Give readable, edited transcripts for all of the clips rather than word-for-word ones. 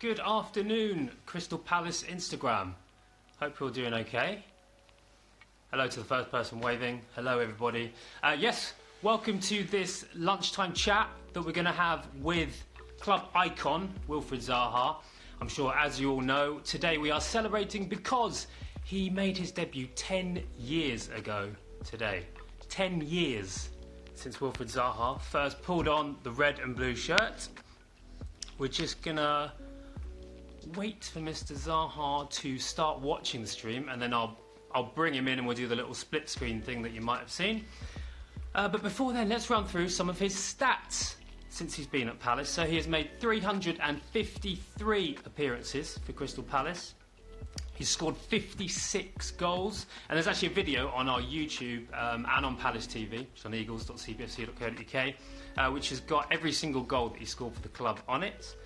Good afternoon, Crystal Palace Instagram. Hope you're all doing okay. Hello to the first person waving. Hello, everybody. Yes, welcome to this lunchtime chat that we're going to have with club icon Wilfried Zaha. I'm sure, as you all know, today we are celebrating because he made his debut 10 years ago today. 10 years since Wilfried Zaha first pulled on the red and blue shirt. We're just going to wait for Mr. Zaha to start watching the stream, and then I'll bring him in and we'll do the little split screen thing that you might have seen. But before then, let's run through some of his stats since he's been at Palace. So he has made 353 appearances for Crystal Palace. He's scored 56 goals, and there's actually a video on our YouTube and on Palace TV, which is on eagles.cbfc.co.uk, which has got every single goal that he scored for the club on it.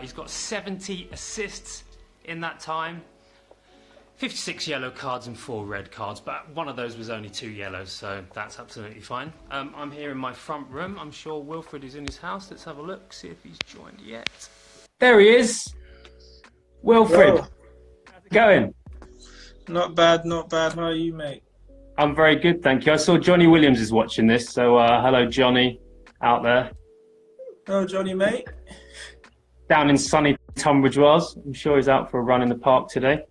He's got 70 assists in that time, 56 yellow cards and 4 red cards, but one of those was only 2 yellows, so that's absolutely fine. I'm here in my front room. I'm sure Wilfried is in his house. Let's have a look, see if he's joined yet. There he is. Wilfried, how's it going? Not bad, not bad. How are you, mate? I'm very good, thank you. I saw Johnny Williams is watching this, so hello, Johnny, out there. Hello, Johnny, mate. Down in sunny Tunbridge Wells. I'm sure he's out for a run in the park today.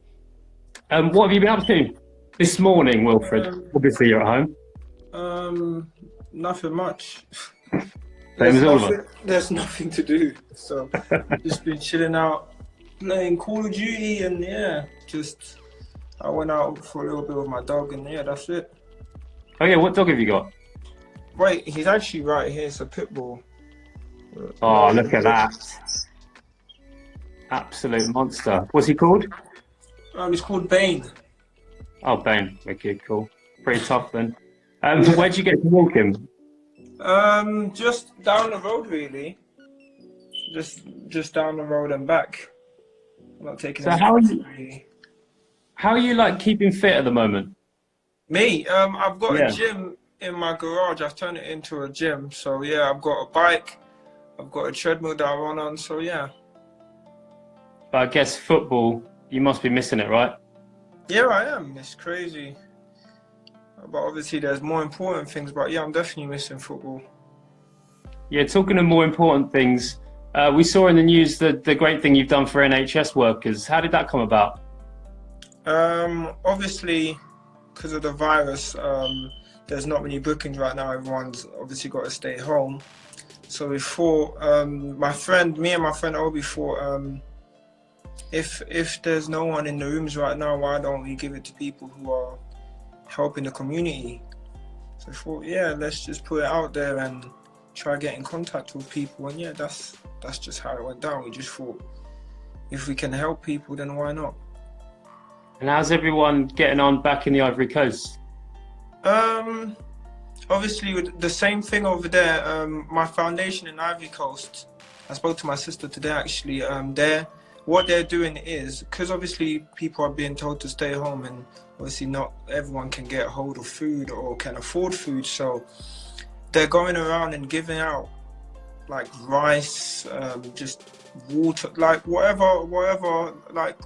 What have you been up to this morning, Wilfried? Obviously, you're at home. Nothing much. Same as all of us. There's nothing to do, so just been chilling out, playing Call of Duty, and yeah, just I went out for a little bit with my dog, and yeah, that's it. Oh yeah, what dog have you got? Wait, he's actually right here. It's a pit bull. Oh, look at that! Absolute monster. What's he called? He's called Bane. Oh, Bane. Okay, cool. Pretty tough then. Where'd you get to walk him? Just down the road, really. Just down the road and back. I'm not taking. So how are you like keeping fit at the moment? Me, I've got a gym in my garage. I've turned it into a gym. So yeah, I've got a bike. I've got a treadmill that I run on. So yeah. But I guess football, you must be missing it, right? Yeah, I am. It's crazy. But obviously there's more important things. But yeah, I'm definitely missing football. Yeah, talking of more important things, we saw in the news the great thing you've done for NHS workers. How did that come about? Obviously, because of the virus, there's not many bookings right now. Everyone's obviously got to stay home. So we thought, me and my friend Obi thought, if there's no one in the rooms right now, why don't we give it to people who are helping the community? So I thought, yeah, let's just put it out there and try get in contact with people. And yeah, that's just how it went down. We just thought, if we can help people, then why not? And how's everyone getting on back in the Ivory Coast? Obviously, with the same thing over there. My foundation in Ivory Coast, I spoke to my sister today actually. What they're doing is, because obviously people are being told to stay home, and obviously not everyone can get hold of food or can afford food, so they're going around and giving out like rice, just water, like whatever, like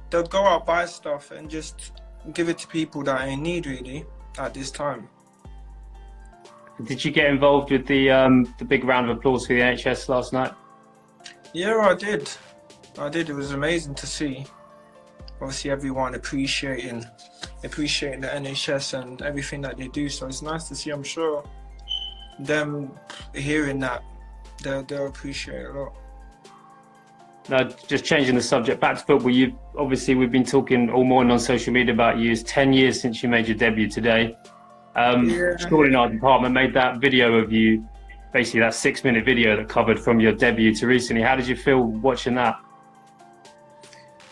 they'll go out, buy stuff and just give it to people that are in need really at this time. Did you get involved with the big round of applause for the NHS last night? Yeah, I did. It was amazing to see. Obviously, everyone appreciating the NHS and everything that they do. So it's nice to see. I'm sure them hearing that, they'll appreciate it a lot. No, just changing the subject back to football. We've been talking all morning on social media about you. It's 10 years since you made your debut today. School in our department made that video of you, basically that 6-minute video that covered from your debut to recently. How did you feel watching that?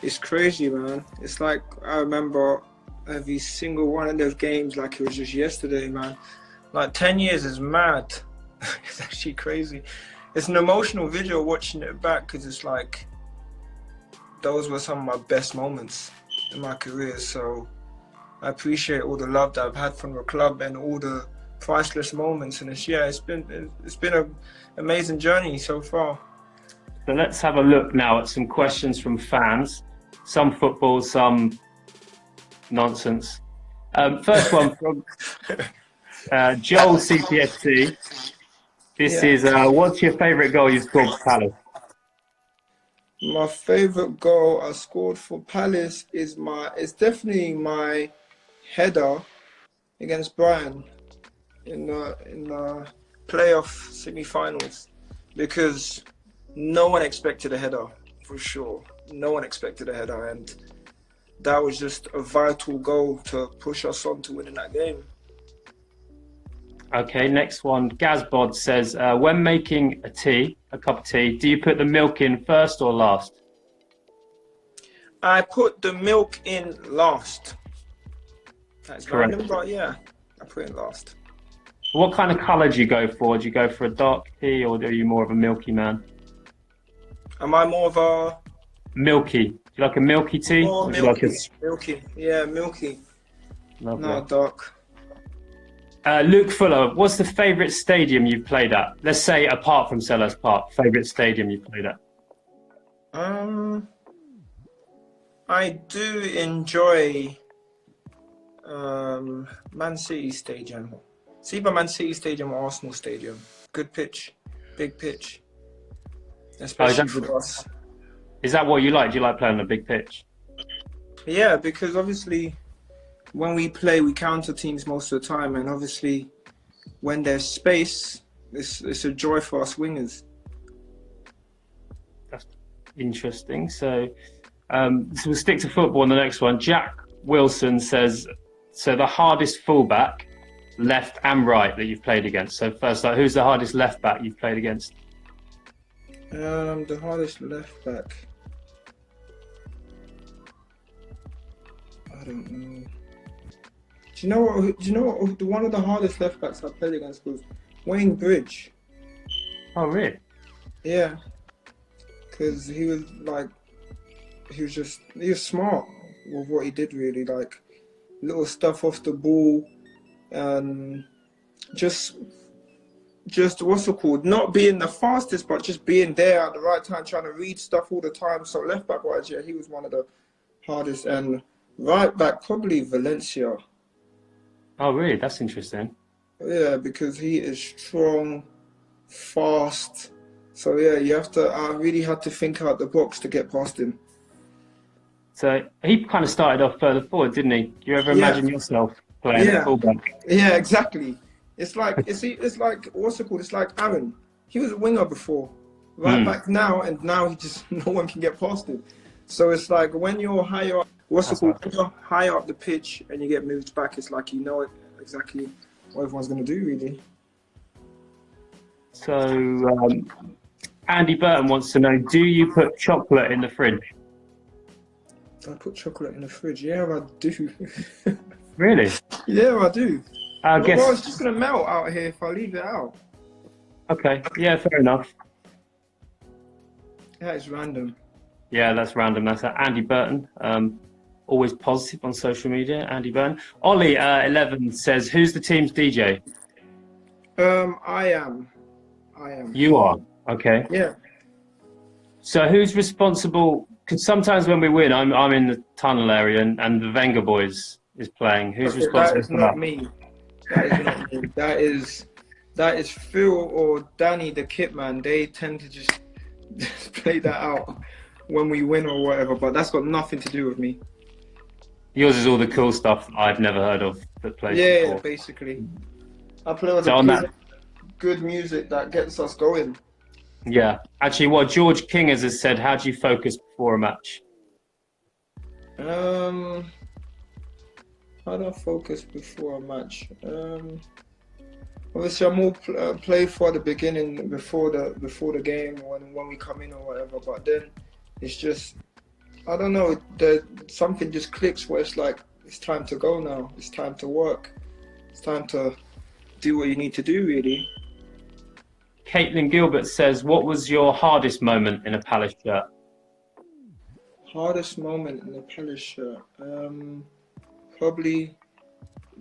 It's crazy, man. It's like I remember every single one of those games like it was just yesterday, man. Like 10 years is mad. It's actually crazy. It's an emotional video watching it back because it's like those were some of my best moments in my career. So I appreciate all the love that I've had from the club and all the priceless moments. And it's been an amazing journey so far. So let's have a look now at some questions from fans. Some football, some nonsense. First one from Joel CPSC. This is, what's your favourite goal you've scored for Palace? My favourite goal I scored for Palace is it's definitely my header against Brighton in the playoff semi-finals, because no one expected a header, for sure. No one expected a header, and that was just a vital goal to push us on to winning that game. Okay, next one. Gazbod says, when making a cup of tea, do you put the milk in first or last? I put the milk in last. That's correct. Random, but yeah, I put it in last. What kind of colour do you go for? Do you go for a dark tea, or are you more of a milky man? Am I more of a... Milky. Do you like a milky tea? Oh, or milky. Do you like Milky. Yeah, milky. Lovely. Not dark. Luke Fuller, what's the favourite stadium you've played at? Let's say apart from Selhurst Park, favourite stadium you've played at? I do enjoy Man City Stadium. It's either Man City Stadium or Arsenal Stadium. Good pitch, big pitch. Especially for us. Is that what you like? Do you like playing on a big pitch? Yeah, because obviously when we play, we counter teams most of the time, and obviously when there's space, it's a joy for us wingers. That's interesting. So we'll stick to football on the next one. Jack Wilson says, so the hardest fullback, left and right, that you've played against. So first, who's the hardest left back you've played against? The hardest left back. I don't know. Do you know what? One of the hardest left backs I played against was Wayne Bridge. Oh, really? Yeah, because he was smart with what he did. Really, like little stuff off the ball, and just what's it called? Not being the fastest, but just being there at the right time, trying to read stuff all the time. So left back wise, yeah, he was one of the hardest, and right back probably Valencia. Oh, really? That's interesting. Yeah, because he is strong, fast. So yeah, I really had to think out the box to get past him. So he kind of started off further forward, didn't he? Do you ever imagine yourself playing at fullback? Yeah, exactly. It's like what's it called? It's like Aaron. He was a winger before, right back now, and now he just no one can get past him. So it's like when you're higher up, when you're higher up the pitch and you get moved back, it's like you know exactly what everyone's going to do, really. So Andy Burton wants to know: do you put chocolate in the fridge? I put chocolate in the fridge. Yeah, I do. Really? Yeah, I do. Well, it's just going to melt out here if I leave it out. Okay, yeah, fair enough. That is random. Yeah, that's random. That's Andy Burton. Always positive on social media, Andy Burton. Ollie 11 says, who's the team's DJ? I am. You are? Okay. Yeah. So who's responsible? Because sometimes when we win, I'm in the tunnel area and the Wenger boys is playing. Who's responsible for that? That is not me. That is not me. That is Phil or Danny, the kit man. They tend to just play that out when we win or whatever, but that's got nothing to do with me. Yours is all the cool stuff I've never heard of that plays before. Yeah, basically. I play with the good music that gets us going. Yeah. Actually, what George King has said, how do you focus before a match? How do I focus before a match? Obviously, I'm more play for the beginning, before the game, when we come in or whatever. But then it's just, I don't know, something just clicks where it's like, it's time to go now. It's time to work. It's time to do what you need to do, really. Caitlin Gilbert says, what was your hardest moment in a Palace shirt? Hardest moment in a Palace shirt? Probably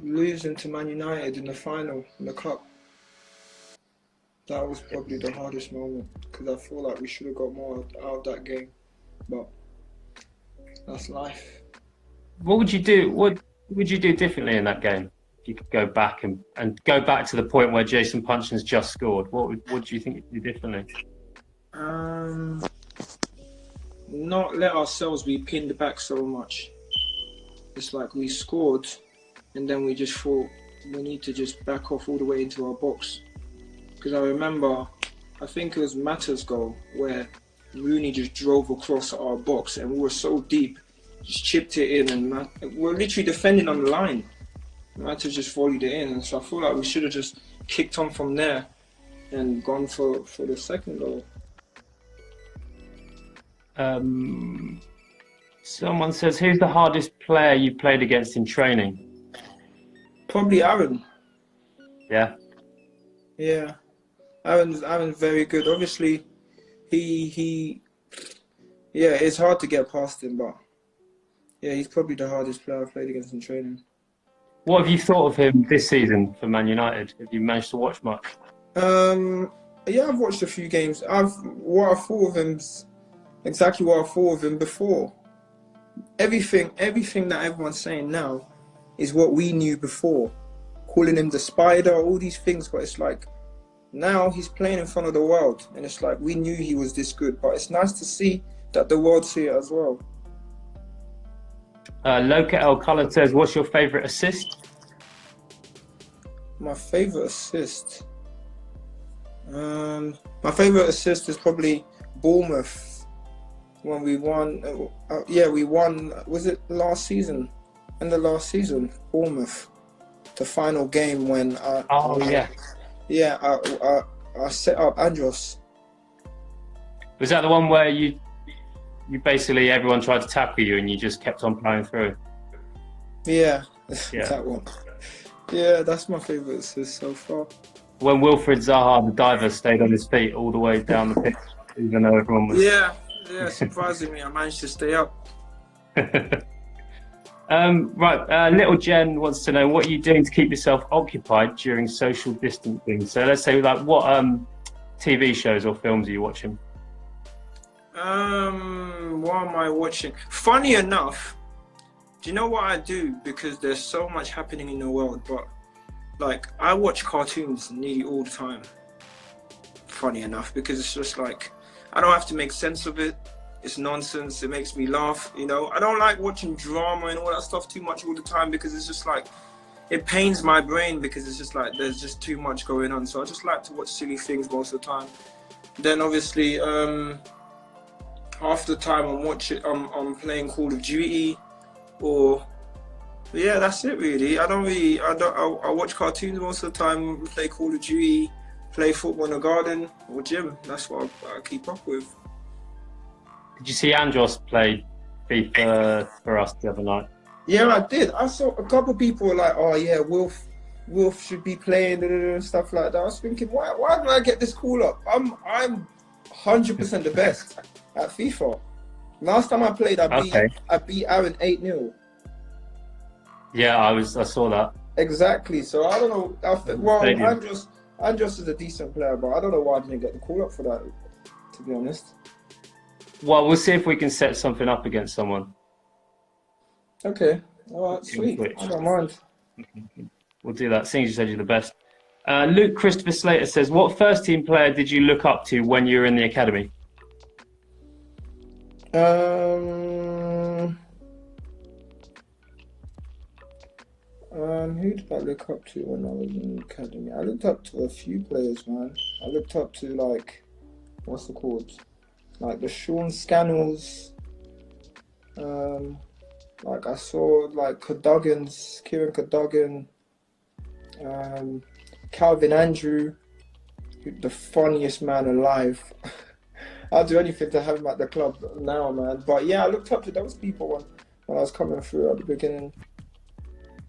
losing to Man United in the final, in the cup. That was probably the hardest moment because I feel like we should have got more out of that game, but that's life. What would you do? What would you do differently in that game? If you could go back and go back to the point where Jason Punchin's just scored, what do you think you'd do differently? Not let ourselves be pinned back so much. It's like we scored, and then we just thought we need to just back off all the way into our box. Because I remember, I think it was Mata's goal where Rooney just drove across our box, and we were so deep, just chipped it in, and we're literally defending on the line. Mata just volleyed it in, and so I feel like we should have just kicked on from there and gone for the second goal. Someone says, who's the hardest player you played against in training? Probably Aaron. Yeah. Yeah. Aaron's very good. Obviously, he it's hard to get past him, but yeah, he's probably the hardest player I've played against in training. What have you thought of him this season for Man United? Have you managed to watch much? Yeah, I've watched a few games. What I thought of him's exactly what I thought of him before. Everything that everyone's saying now is what we knew before. Calling him the spider, all these things, but it's like now he's playing in front of the world, and it's like we knew he was this good, but it's nice to see that the world see it as well. Loca El Color says, what's your favourite assist? My favourite assist? My favourite assist is probably Bournemouth when we won. We won. Was it last season? End of last season, Bournemouth, the final game when. I set up Andros. Was that the one where you basically everyone tried to tackle you and you just kept on playing through? Yeah. That one. Yeah, that's my favourite assist so far. When Wilfried Zaha, the diver, stayed on his feet all the way down the pitch, even though everyone was... Yeah, surprisingly, I managed to stay up. Little Jen wants to know, what are you doing to keep yourself occupied during social distancing? So let's say, like, what TV shows or films are you watching? What am I watching? Funny enough, do you know what I do? Because there's so much happening in the world, but like I watch cartoons nearly all the time. Funny enough, because it's just like I don't have to make sense of it. It's nonsense. It makes me laugh. You know, I don't like watching drama and all that stuff too much all the time because it's just like it pains my brain because it's just like there's just too much going on. So I just like to watch silly things most of the time. Then obviously, half the time I'm playing Call of Duty, or yeah, that's it really. I watch cartoons most of the time, play Call of Duty, play football in the garden or gym. That's what I keep up with. Did you see Andros play FIFA for us the other night? Yeah, I did. I saw a couple of people were like, "Oh yeah, Wilf should be playing," and stuff like that. I was thinking, why did I get this call up? I'm 100% the best at FIFA. Last time I played, I beat Aaron 8-0. Yeah, I saw that. Exactly. So I don't know. Andros is a decent player, but I don't know why I didn't get the call up for that, to be honest. Well, we'll see if we can set something up against someone. Okay. All right, sweet. I don't mind. We'll do that. Seeing as you said you're the best. Luke Christopher Slater says, what first team player did you look up to when you were in the academy? Who did I look up to when I was in the academy? I looked up to a few players, man. I looked up to like, what's it called? Like the Sean Scannells. Like I saw like Kieran Cadogan, Calvin Andrew, the funniest man alive. I'll do anything to have him at the club now, man. But yeah, I looked up to those people when I was coming through at the beginning.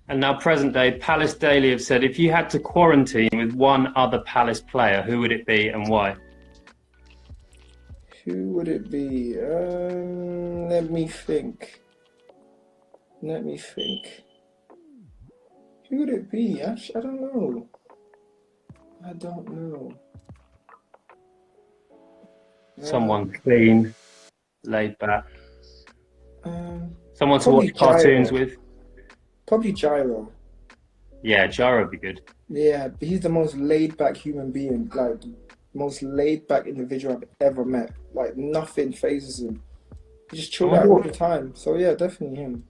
And now present day, Palace Daily have said, if you had to quarantine with one other Palace player, who would it be and why? Who would it be? Let me think. Who would it be? Actually, I don't know. Someone clean, laid back. Someone to Probably watch cartoons Gyro. with. Probably Gyro. Yeah, Gyro would be good. Yeah, he's the most laid back human being, like the most laid back individual I've ever met. Like nothing phases him. He just chilled out all the time. So yeah, definitely him.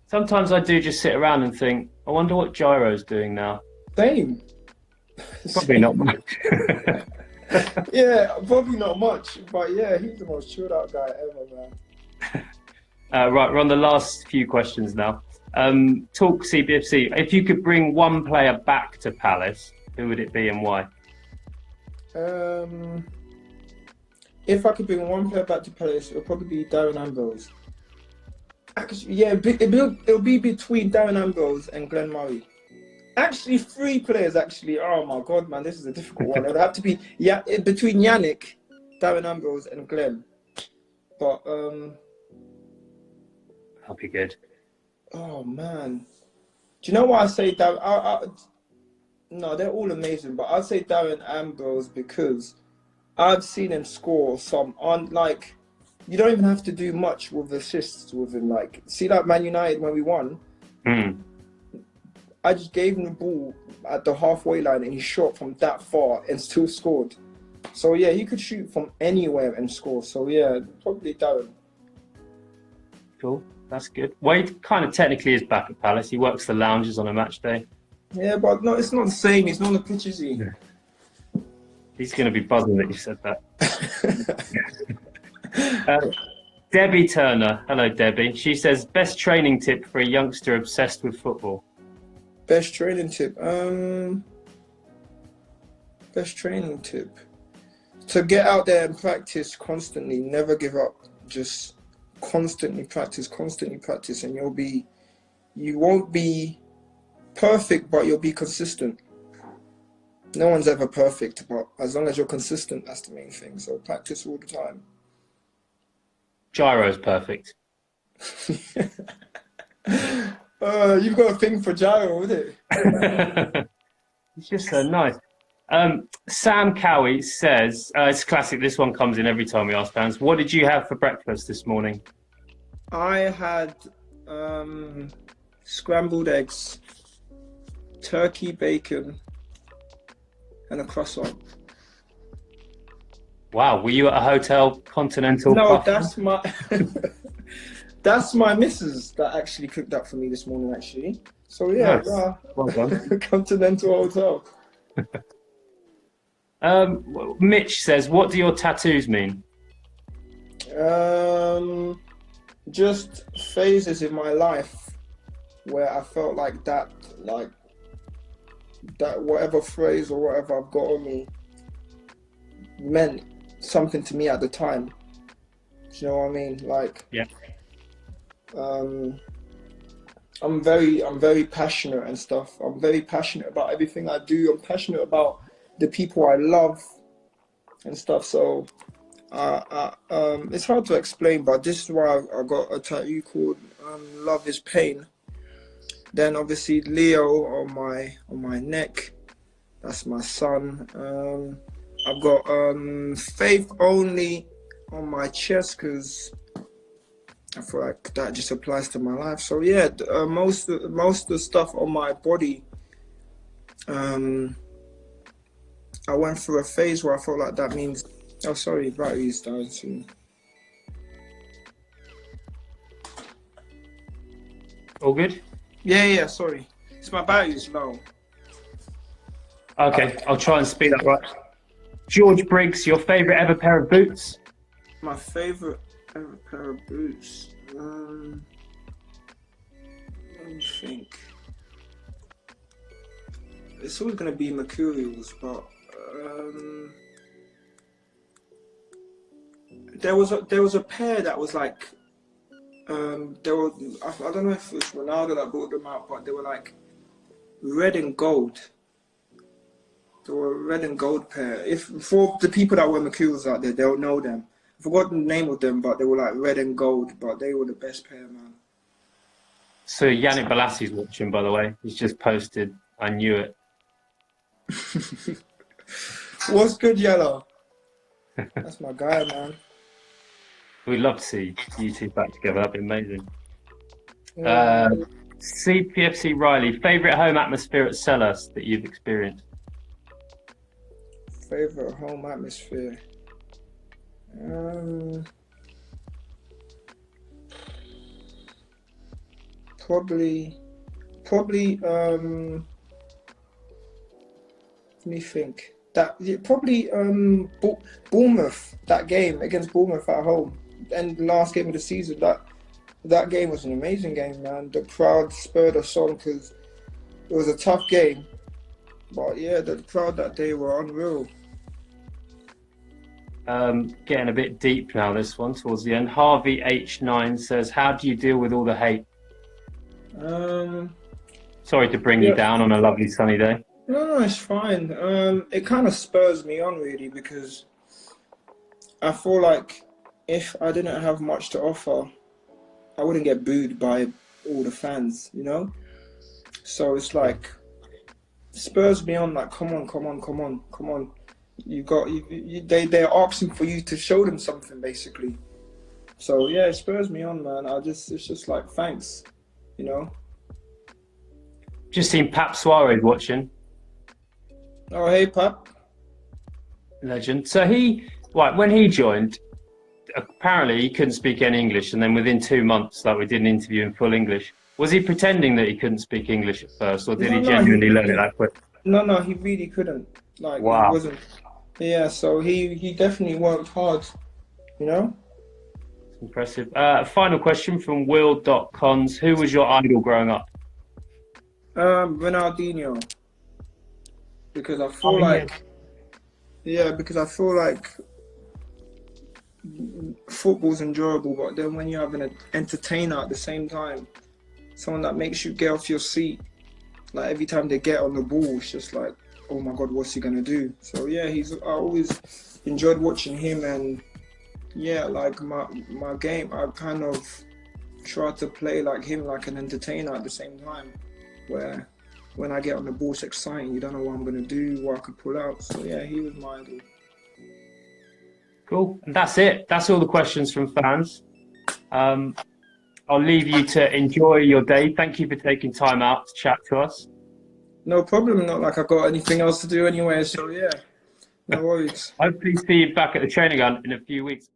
Sometimes I do just sit around and think, I wonder what Gyro's doing now. Same. Probably not much. Yeah, probably not much, but yeah, he's the most chilled out guy ever, man. Right, we're on the last few questions now. Talk CBFC. If you could bring one player back to Palace, who would it be and why? If I could bring one player back to Palace, it would probably be Darren Ambrose. Actually, yeah, it'll be between Darren Ambrose and Glenn Murray. Actually, 3 players, actually. Oh my God, man, this is a difficult one. It would have to be between Yannick, Darren Ambrose, and Glenn. But, That'd be good. oh, man. Do you know why I say Darren? No, they're all amazing, but I'd say Darren Ambrose because I've seen him score some like, you don't even have to do much with assists with him. Like, see that Man United when we won? I just gave him the ball at the halfway line and he shot from that far and still scored. So yeah, he could shoot from anywhere and score. So yeah, probably Darren. Cool, that's good. Wade kind of technically is back at Palace. He works the lounges on a match day. Yeah, but no, it's not the same. He's not on the pitch, is he? Yeah. He's going to be buzzing that you said that. Debbie Turner. Hello, Debbie. She says, best training tip for a youngster obsessed with football. Best training tip. Best training tip. To get out there and practice constantly. Never give up. Just constantly practice, and you won't be perfect, but you'll be consistent. No one's ever perfect, but as long as you're consistent, that's the main thing. So practice all the time. Gyro's perfect. You've got a thing for Gyro, isn't it? It's just so nice. Sam Cowie says, it's classic, this one comes in every time we ask fans, what did you have for breakfast this morning? I had scrambled eggs, turkey, bacon, and a croissant. Wow, were you at a hotel continental? No, buffet? that's my that's my missus that actually cooked that for me this morning, actually. So yeah, Nice. Well done. Continental Hotel. Mitch says, what do your tattoos mean? Just phases in my life where I felt like that whatever phrase or whatever I've got on me meant something to me at the time. Do you know what I mean? Like, yeah. I'm very passionate and stuff. I'm very passionate about everything I do. I'm passionate about the people I love and stuff. So it's hard to explain, but this is why I got a tattoo called Love is Pain. Then obviously Leo on my neck. That's my son. I've got Faith Only on my chest because I feel like that just applies to my life. So yeah, most of the stuff on my body, I went through a phase where I felt like that means. Oh, sorry, battery's dying soon. All good? Yeah, sorry. It's my battery's low. Okay, I'll try and speed up right. George Briggs, your favourite ever pair of boots? My favourite ever pair of boots. Let me think. It's always going to be Mercurials, but there was a pair that was like I don't know if it was Ronaldo that brought them out, but they were like red and gold. They were a red and gold pair. If for the people that wear Mercurials out there, they'll know them. I forgot the name of them, but they were like red and gold, but they were the best pair, man. So Yannick Bolassi's watching, by the way. He's just posted, I knew it. What's good, Yellow? That's my guy, man. We'd love to see you two back together. That'd be amazing. Yeah. CPFC Riley, favourite home atmosphere at Sellers that you've experienced? Favorite home atmosphere. Probably. Let me think. Bournemouth. That game against Bournemouth at home, and the last game of the season. That game was an amazing game, man. The crowd spurred us on because it was a tough game, but yeah, the crowd that day were unreal. Getting a bit deep now, this one, towards the end. Harvey H9 says, how do you deal with all the hate? Sorry to bring you down on a lovely sunny day. No, it's fine. It kind of spurs me on, really, because I feel like if I didn't have much to offer, I wouldn't get booed by all the fans, you know? So it's like, spurs me on, like, come on. They're asking for you to show them something, basically. So yeah, it spurs me on, man. It's just like, thanks, you know? Just seen Pap Suarez watching. Oh, hey, Pap. Legend. So when he joined, apparently he couldn't speak any English, and then within 2 months, like, we did an interview in full English. Was he pretending that he couldn't speak English at first, or did he genuinely learn it that quick? No, he really couldn't. Like, wow. He wasn't. Yeah, so he definitely worked hard, you know? It's impressive. Final question from Will.Cons. Who was your idol growing up? Ronaldinho. Because I feel because I feel like football's enjoyable, but then when you have an entertainer at the same time, someone that makes you get off your seat, like every time they get on the ball, it's just like, oh my God, what's he gonna do? So yeah, I always enjoyed watching him, and yeah, like my game, I kind of try to play like him, like an entertainer at the same time, where when I get on the ball, it's exciting. You don't know what I'm gonna do, what I could pull out. So yeah, he was my idol. Cool. And that's it. That's all the questions from fans. I'll leave you to enjoy your day. Thank you for taking time out to chat to us. No problem. Not like I've got anything else to do anyway. So yeah, no worries. Hopefully see you back at the training ground in a few weeks.